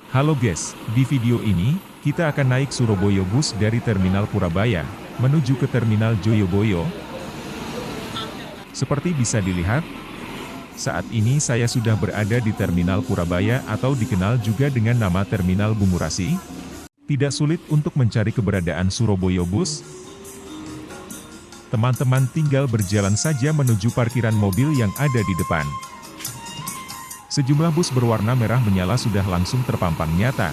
Halo guys, di video ini, kita akan naik Surabaya Bus dari Terminal Purabaya, menuju ke Terminal Joyoboyo. Seperti bisa dilihat, saat ini saya sudah berada di Terminal Purabaya atau dikenal juga dengan nama Terminal Bungurasi. Tidak sulit untuk mencari keberadaan Surabaya Bus. Teman-teman tinggal berjalan saja menuju parkiran mobil yang ada di depan. Sejumlah bus berwarna merah menyala sudah langsung terpampang nyata.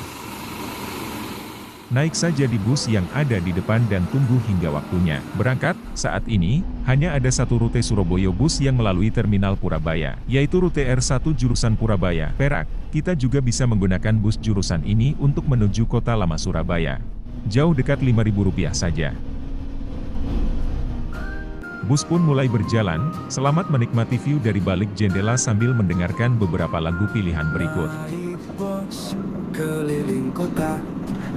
Naik saja di bus yang ada di depan dan tunggu hingga waktunya berangkat. Saat ini, hanya ada satu rute Surabaya Bus yang melalui Terminal Purabaya, yaitu rute R1 jurusan Purabaya, Perak. Kita juga bisa menggunakan bus jurusan ini untuk menuju Kota Lama Surabaya. Jauh dekat Rp5.000 saja. Bus pun mulai berjalan. Selamat menikmati view dari balik jendela sambil mendengarkan beberapa lagu pilihan berikut. Naik bus keliling kota,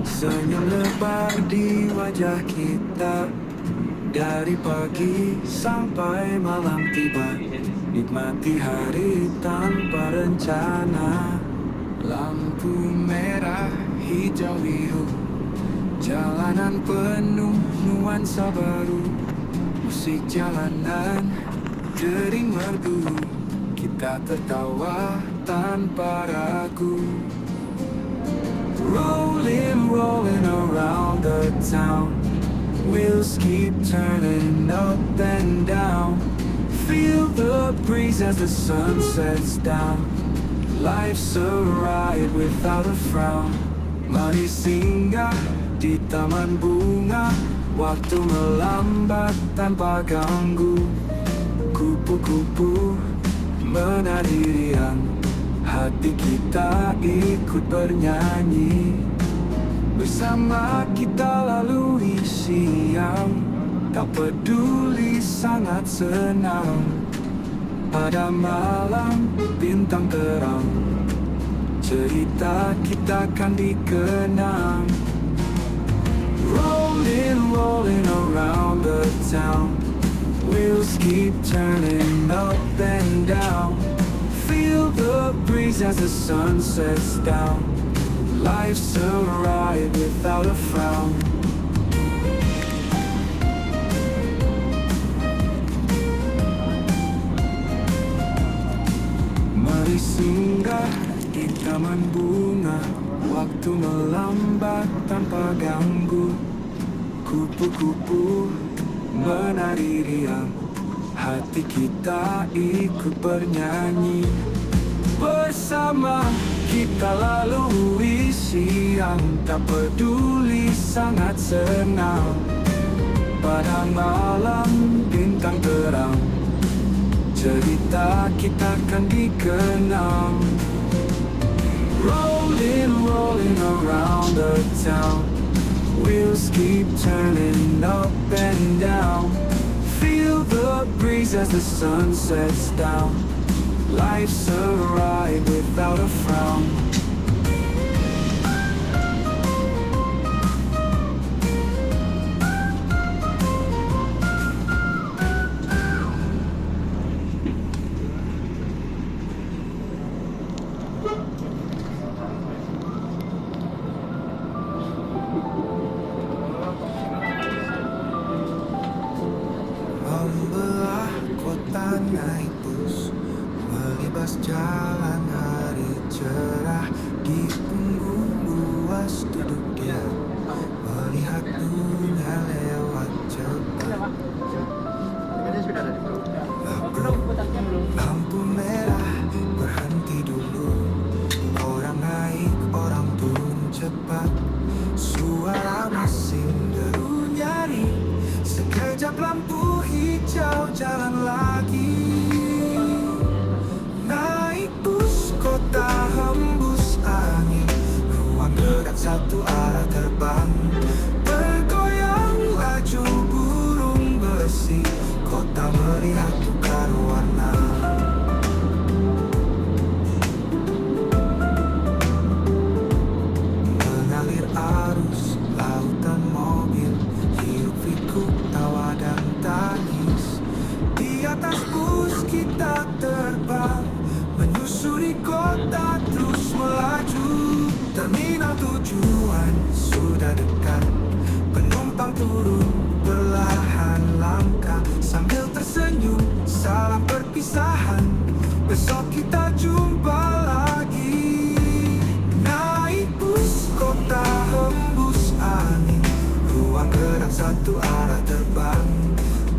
senyum lebar di wajah kita. Dari pagi sampai malam tiba, nikmati hari tanpa rencana. Lampu merah, hijau biru, jalanan penuh nuansa baru. Musik jalanan, dering merdu, kita tertawa tanpa ragu. Rolling, rolling around the town, wheels keep turning up and down. Feel the breeze as the sun sets down. Life's a ride without a frown. Mari singgah di taman bunga, waktu melambat tanpa ganggu. Kupu-kupu menari riang, hati kita ikut bernyanyi. Bersama kita lalui siang, tak peduli sangat senang. Pada malam bintang terang, cerita kita kan dikenang. Rolling, rolling around the town, wheels keep turning up and down. Feel the breeze as the sun sets down. Life's a ride without a frown. Mari singgah di taman bunga, waktu melambat tanpa ganggu. Kupu-kupu menari riang, hati kita ikut bernyanyi. Bersama kita lalui siang, tak peduli sangat senang. Pada malam bintang terang, cerita kita kan dikenang. Rolling, rolling around the town, wheels keep turning up and down. Feel the breeze as the sun sets down. Life's a ride without a frown. Membelah kota naik bus, melibas jalan hari cerah. Di punggung luas duduk dia, melihat dunia lewat cepat. Lampu merah berhenti dulu, orang naik, orang turun cepat. Suara mesin deru nyaring, sekejap lampu hijau jalan lagi. Naik bus kota hembus angin, ruang gelap satu arah terbang. Bergoyang laju burung besi, kota melihat tukar warna. Mengalir arus lautan mobil, hiruk pikuk tawa dan tangis. Di atas bus kita terbang, menyusuri kota terus melaju. turun, perlahan langkah sambil tersenyum. Salam perpisahan, besok kita jumpa lagi. Naik bus kota hembus angin, ruang gerak satu arah terbang.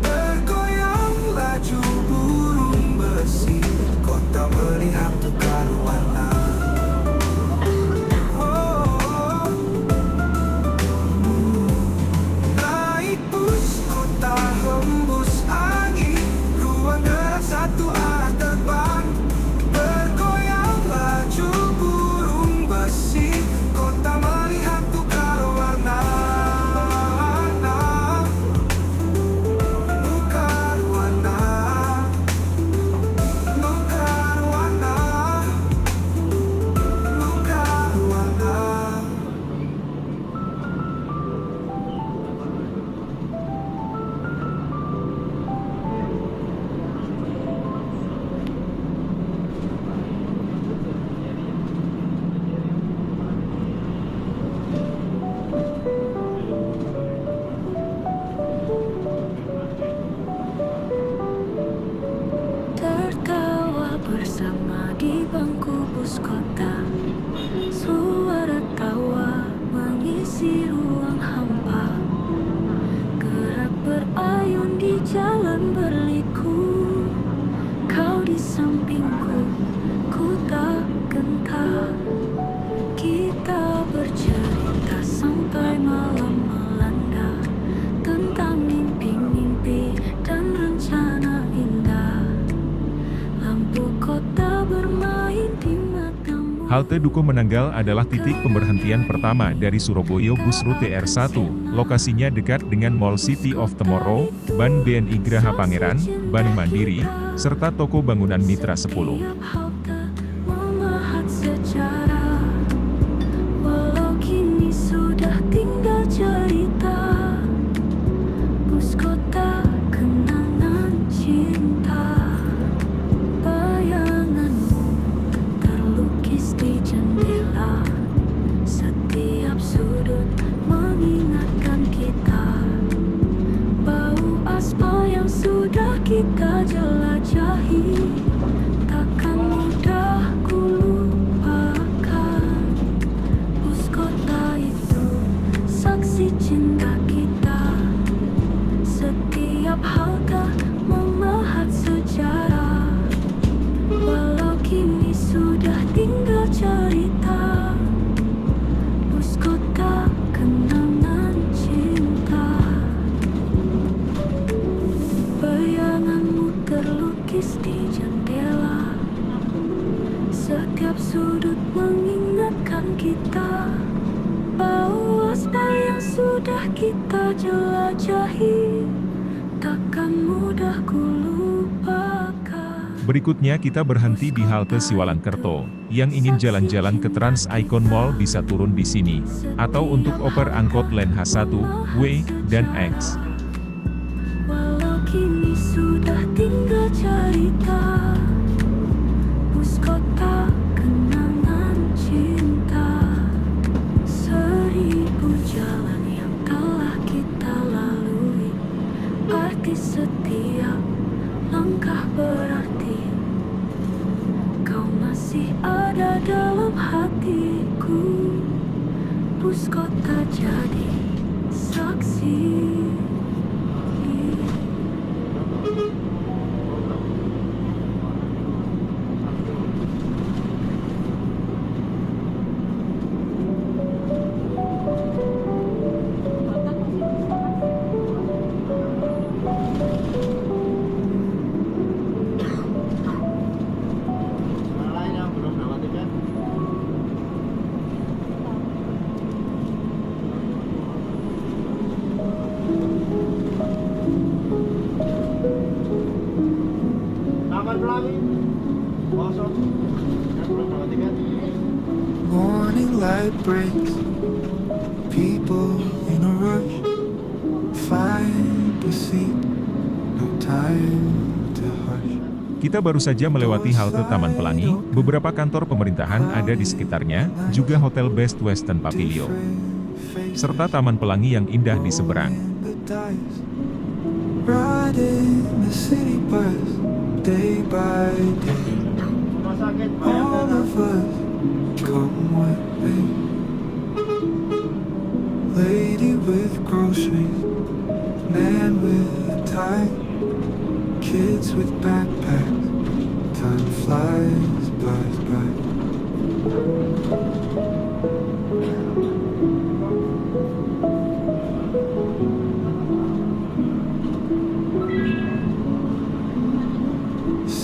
Bergoyang laju burung besi, kota melihat tukar warna. Naik bus kota hembus angin, ruang gerak satu arah terbang. Bergoyang laju burung besi, kota melihat tukar warna. Tukar warna, tukar warna, tukar warna. Tertawa bersama di bangku bus kota, suara tawa mengisi ruang hampa. Gerak berayun di jalan berliku, kau di sampingku, ku tak gentar. Kita bercerita sampai malam melanda, tentang mimpi-mimpi dan rencana indah. Lampu kota bermain di matamu. Halte Dukuh Menanggal adalah titik pemberhentian pertama dari Surabaya Bus Rute R1. Lokasinya dekat dengan Mall City of Tomorrow, Ban BNI Graha Pangeran, Ban Mandiri, serta toko bangunan Mitra 10. Setiap halte memahat sejarah, walau kini sudah tinggal cerita. Bus kota kenangan cinta, bayanganmu terlukis di jendela. Setiap sudut mengingatkan kita, bau aspal yang sudah kita jelajahi. Takkan mudah ku lupakan bus kota itu, saksi cinta kita. Setiap halte memahat sejarah, walau kini sudah tinggal cerita. Bus kota kenangan cinta, bayanganmu terlukis di jendela. Setiap sudut mengingatkan kita, bau aspal yang sudah kita jelajahi. Takkan mudah ku lupakan. Berikutnya kita berhenti di halte Siwalan-Kerto. Yang ingin jalan-jalan ke Trans Icon Mall bisa turun di sini, atau untuk oper angkot Len H1, W, dan X. Walau kini sudah tinggal cerita, bus kota kenangan cinta. Seribu jalan yang telah kita lalui, arti setiap langkah berarti. Kau masih ada dalam hatiku, bus kota jadi saksi. Morning light breaks, people in a rush, find a seat, no time to hush. Kita baru saja melewati halte Taman Pelangi, beberapa kantor pemerintahan ada di sekitarnya, juga Hotel Best Western Pavilion, serta Taman Pelangi yang indah di seberang. paradise. Riding the city bus, day by day. All of us come with me. Lady with groceries, man with a tie, kids with backpacks. Time flies by.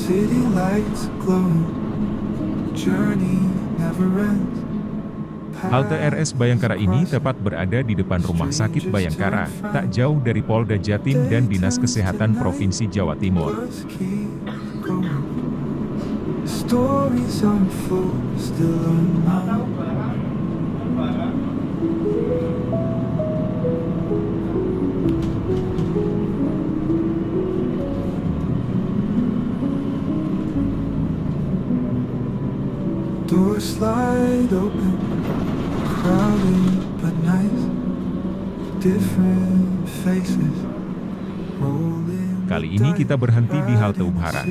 City lights glowing, journey never ends. Halte RS Bayangkara ini tepat berada di depan Rumah Sakit Bayangkara, tak jauh dari Polda Jatim dan Dinas Kesehatan Provinsi Jawa Timur. Stories unfold, still unknown. Doors slide open, crowded but nice. Different faces rolling. Kali ini kita berhenti di halte Ubhara.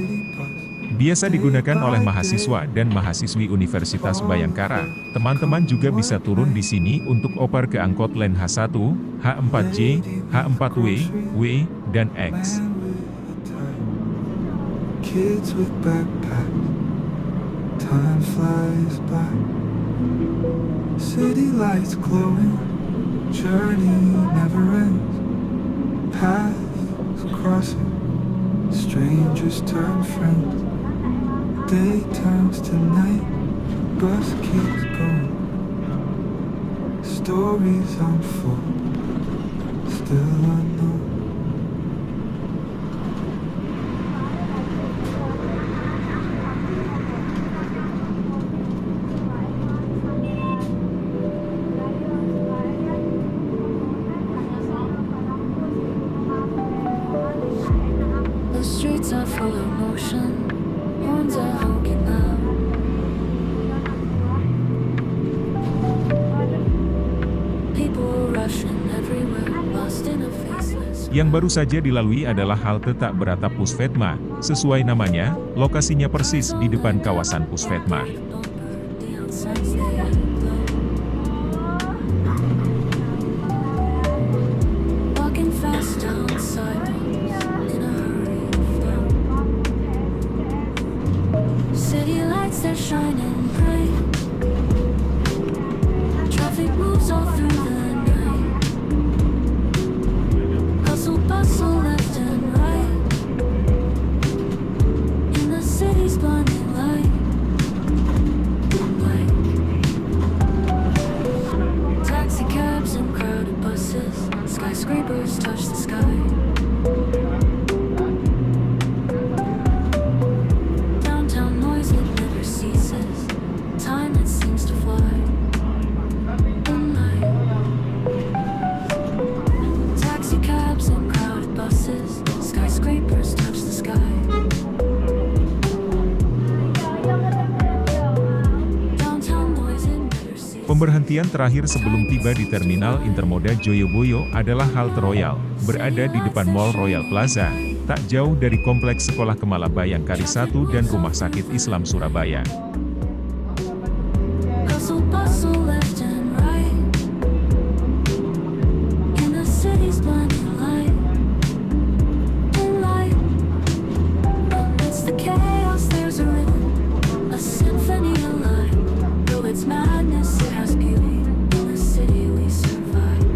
Biasa digunakan oleh mahasiswa dan mahasiswi Universitas Bayangkara. Teman-teman juga bisa turun di sini untuk oper ke angkot Len H1, H4J, H4W, W, dan X. Kids with backpacks, time flies by. City lights glowing, journey never ends. Paths crossing, strangers turn friends. Day turns to night, bus keeps going. Stories unfold, still unknown. The streets are full of motion. Horns are honking loud. People rushing everywhere, lost in a faceless. Yang baru saja dilalui adalah halte tak beratap Pusvetma. Sesuai namanya, lokasinya persis di depan kawasan Pusvetma. Walking fast down sidewalks in a hurry flow. City lights are shining bright. Traffic moves all through the night. Hustle bustle left and right. In the city's blinding light. Taxi cabs and crowded buses. Skyscrapers touch the sky. Downtown noise it never ceases. Time that seems to fly. Moonlight. Taxi cabs and crowded buses. Skyscrapers touch the sky. Downtown noise it never ceases. Pemberhentian terakhir sebelum tiba di Terminal Intermoda Joyoboyo adalah halte Royal, berada di depan Mall Royal Plaza, tak jauh dari Kompleks Sekolah Kemala Bayangkari 1 dan Rumah Sakit Islam Surabaya. Hustle bustle left and right. In the city's blinding light. Moonlight. Amidst the chaos there's a rhythm, a symphony alive. Though it's madness, it has beauty. In the city we survive.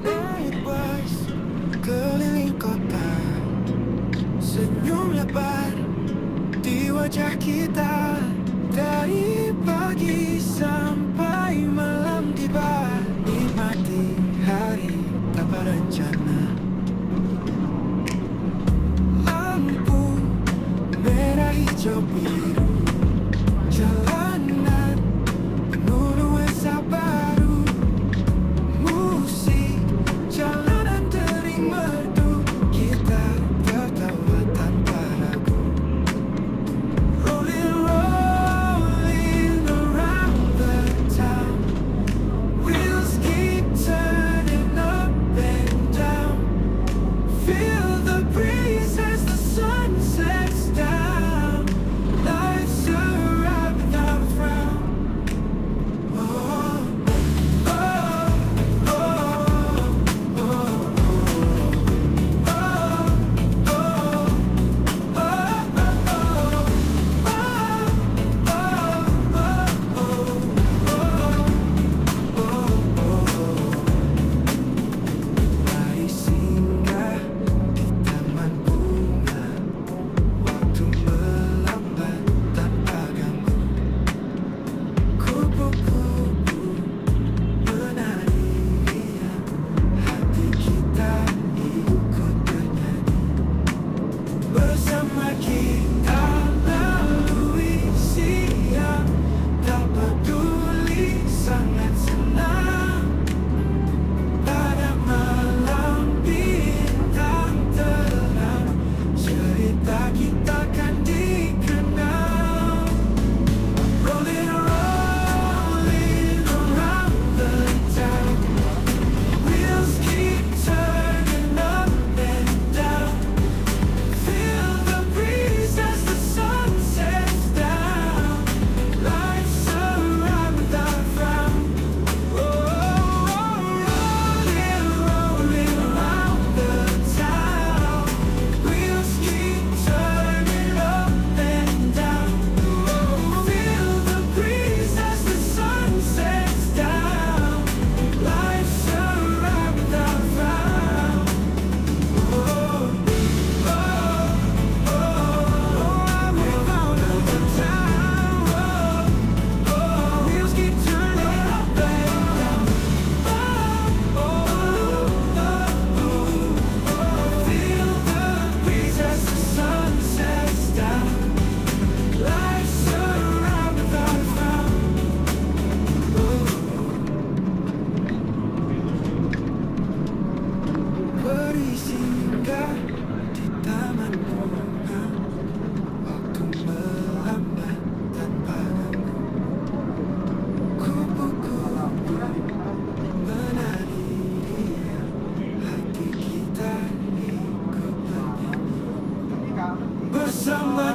Naik bus keliling kota, senyum lebar di wajah kita. Dari pagi sampai malam tiba, nikmati hari tanpa rencana. Lampu merah hijau biru, jalanan penuh nuansa baru. Musik jalanan tering merdu,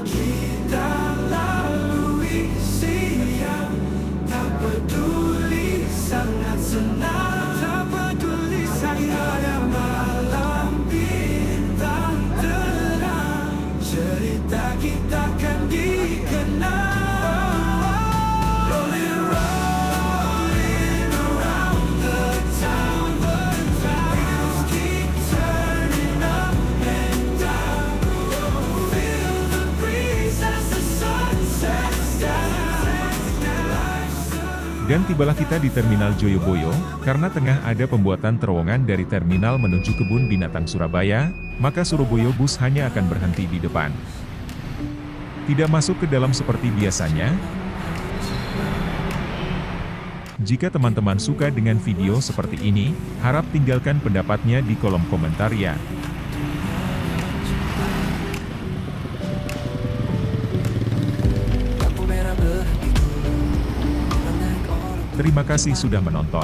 kita lalui siang, tak peduli sangat senang, tak peduli sangat ada malam bintang terang, cerita kita kan dikenal. Rolling, rolling around the town, wheels keep turning up and down. Feel the breeze as the sun sets down. Dan tibalah kita di Terminal Joyoboyo, karena tengah ada pembuatan terowongan dari terminal menuju Kebun Binatang Surabaya, maka Surabaya Bus hanya akan berhenti di depan. Tidak masuk ke dalam seperti biasanya. Jika teman-teman suka dengan video seperti ini, harap tinggalkan pendapatnya di kolom komentar ya. Terima kasih sudah menonton.